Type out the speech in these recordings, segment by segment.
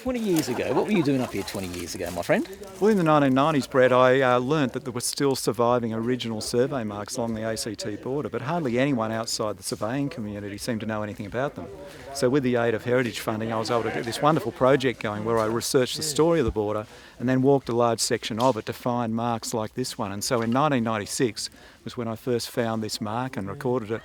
20 years ago, what were you doing up here 20 years ago, my friend? Well, in the 1990s, Brett, I learnt that there were still surviving original survey marks along the ACT border, but hardly anyone outside the surveying community seemed to know anything about them. So with the aid of heritage funding, I was able to get this wonderful project going where I researched the story of the border and then walked a large section of it to find marks like this one. And so in 1996 was when I first found this mark and recorded it.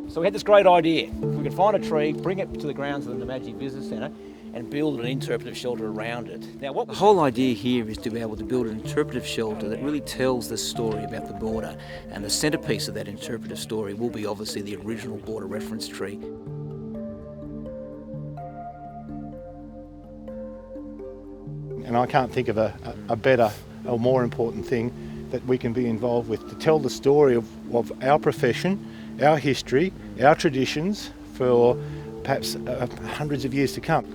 So we had this great idea. If we could find a tree, bring it to the grounds of the Namadgi Business Centre and build an interpretive shelter around it. Now, the whole idea here is to be able to build an interpretive shelter that really tells the story about the border, and the centrepiece of that interpretive story will be obviously the original border reference tree. And I can't think of a better or more important thing that we can be involved with to tell the story of our profession, our history, our traditions for perhaps hundreds of years to come.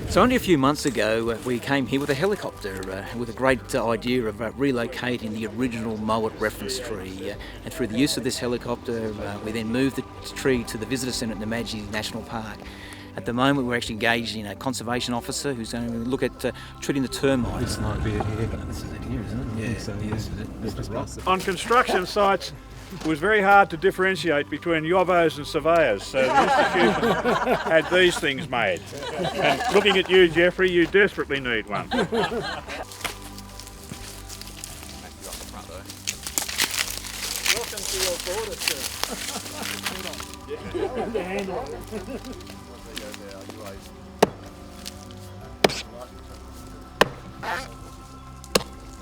So only a few months ago we came here with a helicopter with a great idea of relocating the original Mouat reference tree, and through the use of this helicopter we then moved the tree to the visitor centre at Namadgi National Park. At the moment we're actually engaged in a conservation officer who's going to look at treating the termites. This might be it here. This is it here, isn't it? Yeah, so this is it. This is rock. On construction sites, it was very hard to differentiate between yobbos and surveyors, so the institution had these things made. And looking at you, Jeffrey, you desperately need one. Welcome to your border, sir.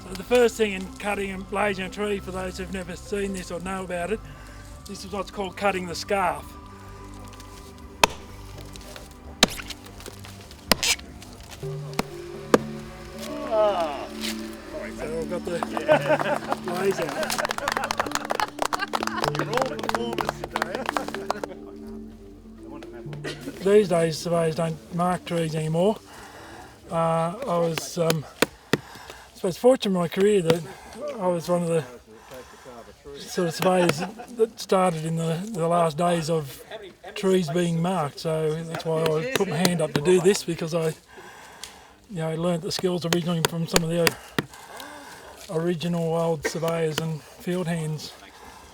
So the first thing in cutting and blazing a tree, for those who've never seen this or know about it, this is what's called cutting the scarf. So we've got the blaze out. You're all performers today. These days surveyors don't mark trees anymore. I was I suppose fortunate in my career that I was one of the sort of surveyors that started in the last days of trees being marked, so that's why I put my hand up to do this, because I learnt the skills originally from some of the original old surveyors and field hands.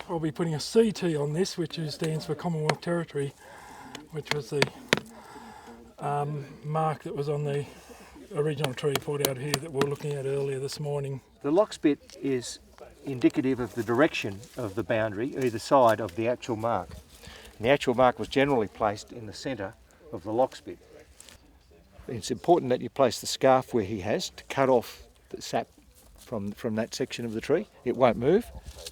I'll be putting a CT on this, which stands for Commonwealth Territory, which was the mark that was on the original tree put out here that we were looking at earlier this morning. The lock bit is indicative of the direction of the boundary either side of the actual mark. And the actual mark was generally placed in the centre of the lock bit. It's important that you place the scarf where he has to cut off the sap from that section of the tree. It won't move,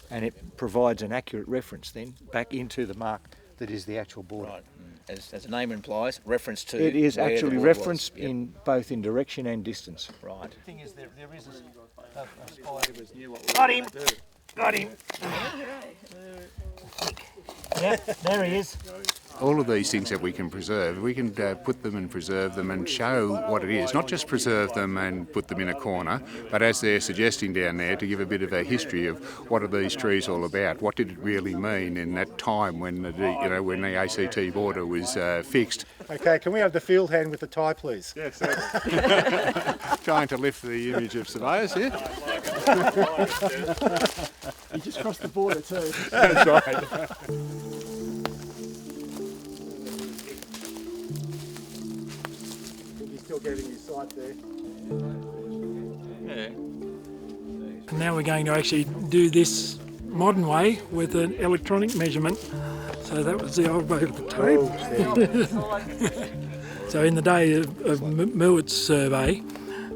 and it provides an accurate reference then back into the mark that is the actual border. Right. As the name implies, reference to. It is where actually the border referenced was. Yep. in both in direction and distance. Right. The thing is, there is a spider. Got him! Got him! Yeah, there he is. All of these things that we can preserve, we can put them and preserve them and show what it is. Not just preserve them and put them in a corner, but as they're suggesting down there, to give a bit of a history of what are these trees all about. What did it really mean in that time when when the ACT border was fixed? Okay, can we have the field hand with the tie, please? Yes, trying to lift the image of surveyors here. You just crossed the border too. That's right. You're still getting your sight there. And now we're going to actually do this modern way with an electronic measurement. So that was the old way of the tape. So in the day of Mouat's survey,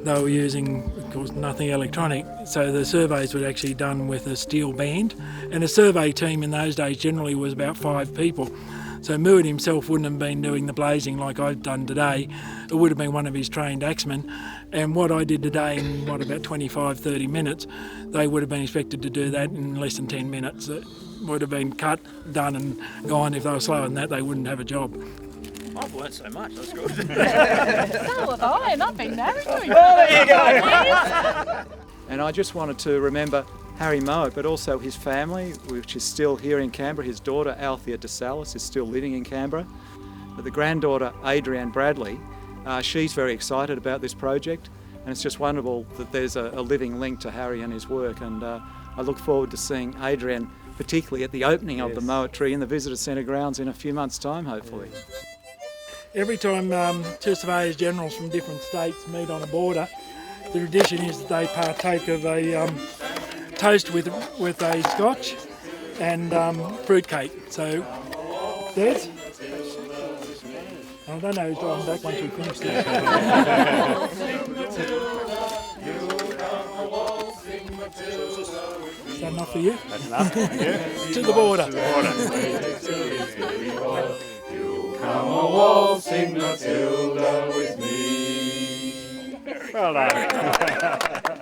they were using, of course, nothing electronic, so the surveys were actually done with a steel band, and a survey team in those days generally was about 5 people. So Mouat himself wouldn't have been doing the blazing like I've done today. It would have been one of his trained axemen, and what I did today in about 25-30 minutes, they would have been expected to do that in less than 10 minutes. It would have been cut, done and gone. If they were slower than that, they wouldn't have a job. I've learnt so much, that's good. So have I, and I've been married to him. There you go. And I just wanted to remember Harry Mouat, but also his family, which is still here in Canberra. His daughter, Althea de Salis, is still living in Canberra. But the granddaughter, Adrienne Bradley, she's very excited about this project, and it's just wonderful that there's a living link to Harry and his work. And I look forward to seeing Adrienne, particularly at the opening of the Mouat Tree in the Visitor Centre grounds in a few months' time, hopefully. Every time two surveyors generals from different states meet on a border, the tradition is that they partake of a toast with a scotch and fruitcake. So, Des? I don't know who's driving back once we finish this. Is that enough for you? That's enough. Yeah. To the border. Come a waltzing Matilda with me. Well done.